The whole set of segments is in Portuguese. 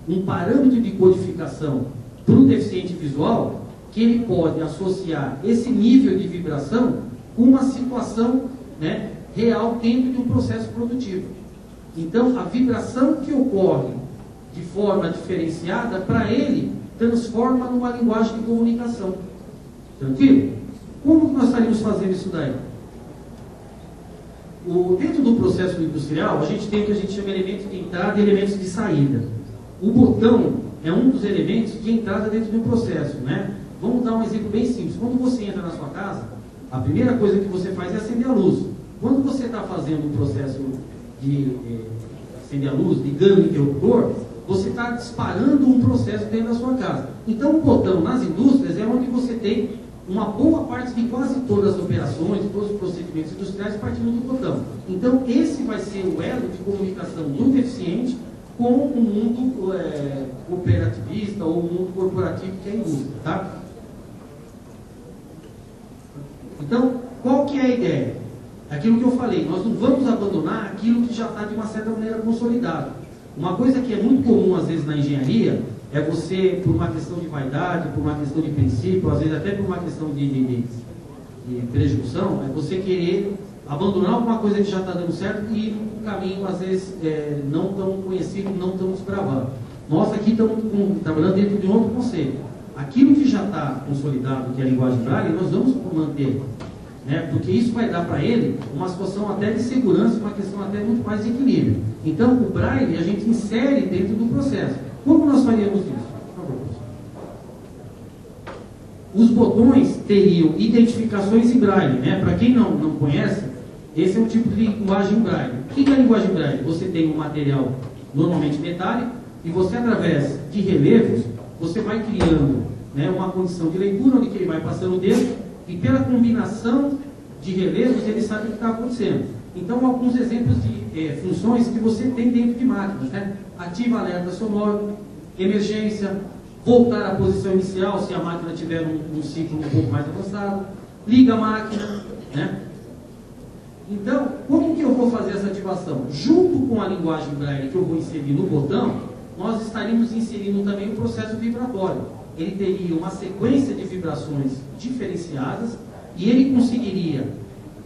um parâmetro de codificação para o deficiente visual, que ele pode associar esse nível de vibração com uma situação, né, real dentro de um processo produtivo. Então, a vibração que ocorre de forma diferenciada, para ele, transforma numa linguagem de comunicação. Tranquilo? Como que nós estaríamos fazendo isso daí? Dentro do processo industrial, a gente tem o que a gente chama de elementos de entrada e elementos de saída. O botão é um dos elementos de entrada dentro do processo, né? Vamos dar um exemplo bem simples. Quando você entra na sua casa, a primeira coisa que você faz é acender a luz. Quando você está fazendo o processo de acender a luz, ligando o interruptor, você está disparando um processo dentro da sua casa. Então, o botão nas indústrias é onde você tem uma boa parte de quase todas as operações, todos os procedimentos industriais partindo do botão. Então, esse vai ser o elo de comunicação do deficiente com o mundo cooperativista ou o mundo corporativo que é a indústria, tá? Então, qual que é a ideia? Aquilo que eu falei, nós não vamos abandonar aquilo que já está de uma certa maneira consolidado. Uma coisa que é muito comum às vezes na engenharia é você, por uma questão de vaidade, por uma questão de princípio, às vezes até por uma questão de presunção, é você querer abandonar alguma coisa que já está dando certo e ir num caminho, às vezes, não tão conhecido, não tão desbravado. Nós aqui estamos trabalhando dentro de um outro conceito. Aquilo que já está consolidado, que é a linguagem Braille, nós vamos manter, né? Porque isso vai dar para ele uma situação até de segurança, uma questão até muito mais de equilíbrio. Então, o Braille a gente insere dentro do processo. Como nós faríamos isso? Por favor. Os botões teriam identificações em Braille, né? Para quem não conhece, esse é um tipo de linguagem Braille. O que é a linguagem Braille? Você tem um material normalmente metálico e você, através de relevos, você vai criando, né, uma condição de leitura onde que ele vai passando o dedo e pela combinação de relevos ele sabe o que está acontecendo. Então, alguns exemplos de funções que você tem dentro de máquinas, né? Ativa alerta sonoro, emergência, voltar à posição inicial se a máquina tiver um ciclo um pouco mais avançado, liga a máquina, né? Então, como que eu vou fazer essa ativação? Junto com a linguagem Braille que eu vou inserir no botão, nós estaríamos inserindo também o processo vibratório. Ele teria uma sequência de vibrações diferenciadas e ele conseguiria,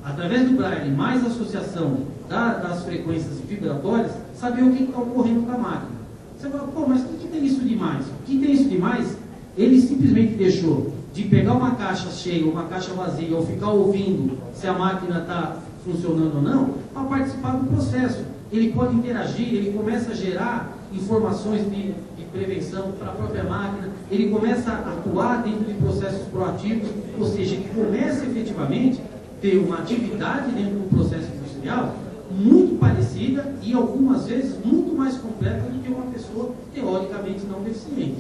através do Braille, mais associação das frequências vibratórias, saber o que está ocorrendo com a máquina. Você fala, pô, mas o que tem isso de mais? O que tem isso de mais? Ele simplesmente deixou de pegar uma caixa cheia, uma caixa vazia, ou ficar ouvindo se a máquina está funcionando ou não, para participar do processo. Ele pode interagir, ele começa a gerar informações de prevenção para a própria máquina, ele começa a atuar dentro de processos proativos, ou seja, ele começa efetivamente a ter uma atividade dentro do processo industrial muito parecida e algumas vezes muito mais completa do que uma pessoa teoricamente não deficiente.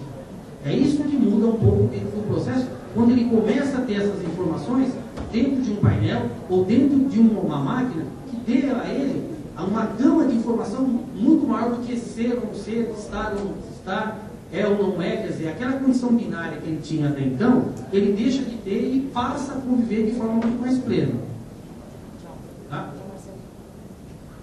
É isso que muda um pouco dentro do processo, quando ele começa a ter essas informações dentro de um painel ou dentro de uma máquina que dê a ele uma gama de informação muito maior do que ser ou não ser, estar ou não estar, é ou não é, quer dizer, aquela condição binária que ele tinha até então, ele deixa de ter e passa a conviver de forma muito mais plena. Tá?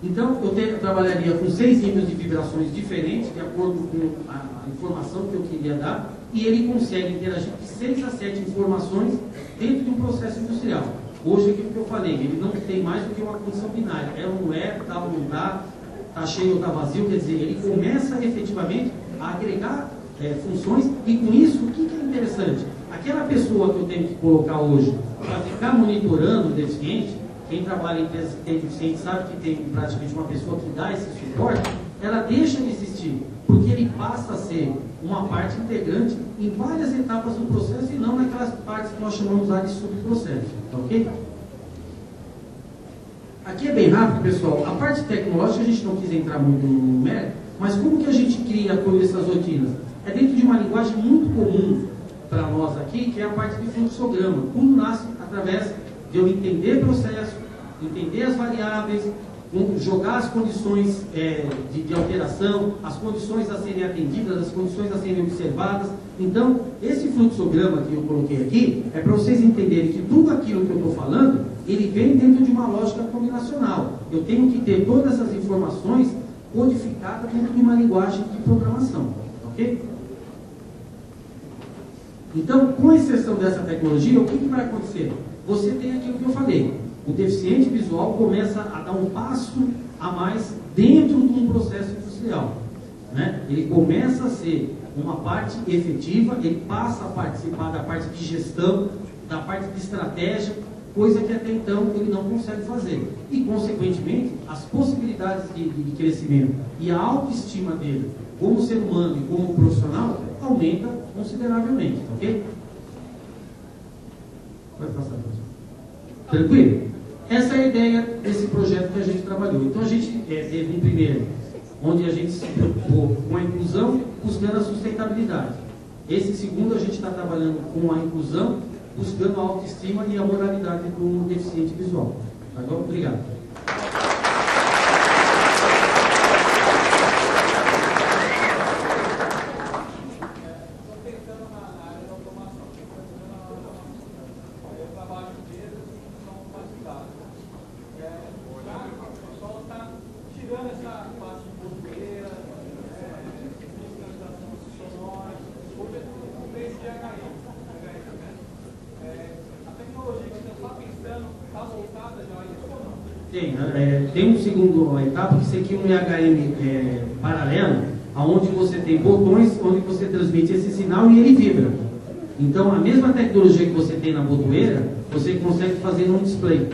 Então, eu trabalharia com 6 níveis de vibrações diferentes, de acordo com a informação que eu queria dar, e ele consegue interagir de 6 a 7 informações dentro de um processo industrial. Hoje, aquilo que eu falei, ele não tem mais do que uma condição binária. É ou não é, está ou não está, está cheio ou está vazio, quer dizer, ele começa efetivamente a agregar funções, e com isso, o que é interessante? Aquela pessoa que eu tenho que colocar hoje para ficar monitorando o deficiente, quem trabalha em empresas que tem deficiente sabe que tem praticamente uma pessoa que dá esse suporte, ela deixa de existir, porque ele passa a ser uma parte integrante em várias etapas do processo e não naquelas partes que nós chamamos lá de subprocesso, tá ok? Aqui é bem rápido, pessoal. A parte tecnológica a gente não quis entrar muito no mérito, mas como que a gente cria todas essas rotinas? É dentro de uma linguagem muito comum para nós aqui, que é a parte de fluxograma. Tudo nasce através de eu entender o processo, entender as variáveis, jogar as condições de alteração, as condições a serem atendidas, as condições a serem observadas. Então, esse fluxograma que eu coloquei aqui é para vocês entenderem que tudo aquilo que eu estou falando, ele vem dentro de uma lógica combinacional. Eu tenho que ter todas essas informações codificadas dentro de uma linguagem de programação. Ok? Então, com exceção dessa tecnologia, o que vai acontecer? Você tem aquilo que eu falei. O deficiente visual começa a dar um passo a mais dentro de um processo industrial, né? Ele começa a ser uma parte efetiva, ele passa a participar da parte de gestão, da parte de estratégia, coisa que até então ele não consegue fazer. E, consequentemente, as possibilidades de crescimento e a autoestima dele como ser humano e como profissional aumenta consideravelmente, ok? Vai passar, professor. Tranquilo? Essa é a ideia desse projeto que a gente trabalhou. Então, a gente teve um primeiro, onde a gente se preocupou com a inclusão, buscando a sustentabilidade. Esse segundo, a gente está trabalhando com a inclusão, buscando a autoestima e a moralidade do deficiente visual. Tá bom? Obrigado. Tem um segundo etapa, que isso aqui é um IHM paralelo, onde você tem botões, onde você transmite esse sinal e ele vibra. Então, a mesma tecnologia que você tem na botoeira, você consegue fazer num display.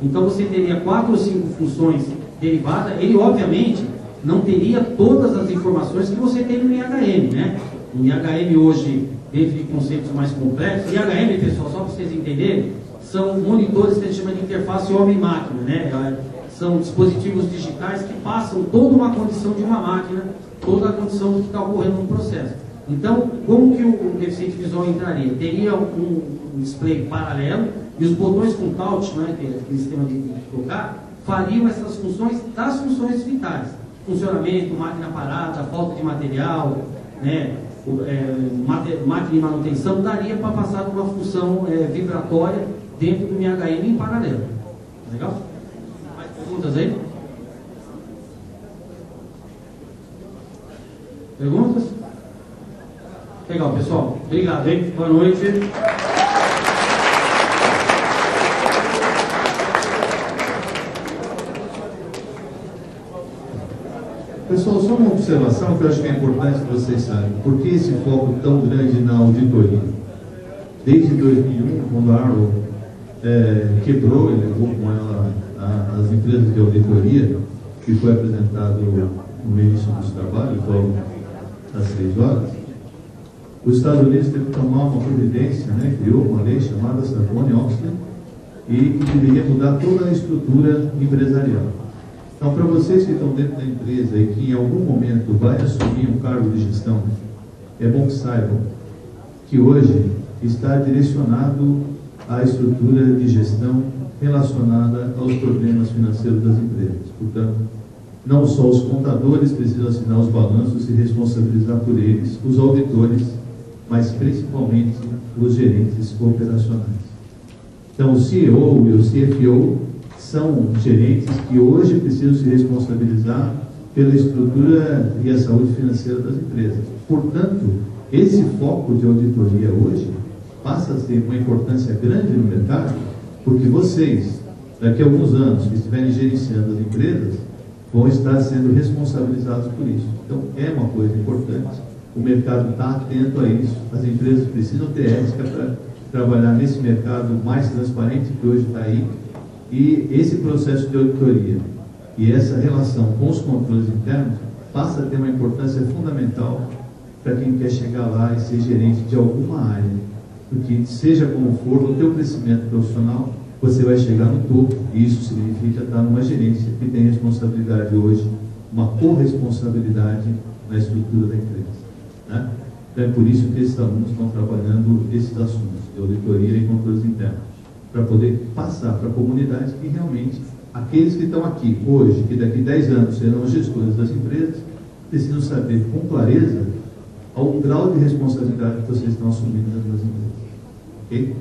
Então, você teria 4 ou 5 funções derivadas. Ele, obviamente, não teria todas as informações que você tem no IHM, né? No IHM hoje, dentro de conceitos mais complexos, IHM, pessoal, só para vocês entenderem, são monitores que a gente chama de interface homem-máquina, né? São dispositivos digitais que passam toda uma condição de uma máquina, toda a condição do que está ocorrendo no processo. Então, como que o deficiente visual entraria? Teria um display paralelo e os botões com touch, né, que é aquele sistema de tocar, fariam essas funções das funções vitais. Funcionamento, máquina parada, falta de material, né, máquina de manutenção, daria para passar uma função vibratória dentro do IHM em paralelo. Legal? Mais perguntas aí? Perguntas? Legal, pessoal. Obrigado, hein? Boa noite. Pessoal, só uma observação que eu acho que é importante que vocês saibam. Por que esse foco tão grande na auditoria? Desde 2001, quando a Arlo quebrou e levou com ela as empresas de auditoria, que foi apresentado no início dos trabalhos, logo às 6 horas, os Estados Unidos teve que tomar uma providência, né, criou uma lei chamada Sarbanes-Oxley, e que deveria mudar toda a estrutura empresarial. Então, para vocês que estão dentro da empresa e que em algum momento vai assumir um cargo de gestão, é bom que saibam que hoje está direcionado à estrutura de gestão relacionada aos problemas financeiros das empresas. Portanto, não só os contadores precisam assinar os balanços e responsabilizar por eles, os auditores, mas principalmente os gerentes operacionais. Então, o CEO e o CFO são gerentes que hoje precisam se responsabilizar pela estrutura e a saúde financeira das empresas. Portanto, esse foco de auditoria hoje passa a ter uma importância grande no mercado, porque vocês, daqui a alguns anos, que estiverem gerenciando as empresas, vão estar sendo responsabilizados por isso. Então, é uma coisa importante. O mercado está atento a isso. As empresas precisam ter ética para trabalhar nesse mercado mais transparente que hoje está aí. E esse processo de auditoria e essa relação com os controles internos passa a ter uma importância fundamental para quem quer chegar lá e ser gerente de alguma área. Porque, seja como for, no teu crescimento profissional, você vai chegar no topo, e isso significa estar numa gerência que tem responsabilidade hoje, uma corresponsabilidade na estrutura da empresa. Né? Então é por isso que esses alunos estão trabalhando esses assuntos de auditoria e controles internos, para poder passar para a comunidade que realmente aqueles que estão aqui hoje, que daqui a 10 anos serão os gestores das empresas, precisam saber com clareza ao grau de responsabilidade que vocês estão assumindo nas empresas. Ok?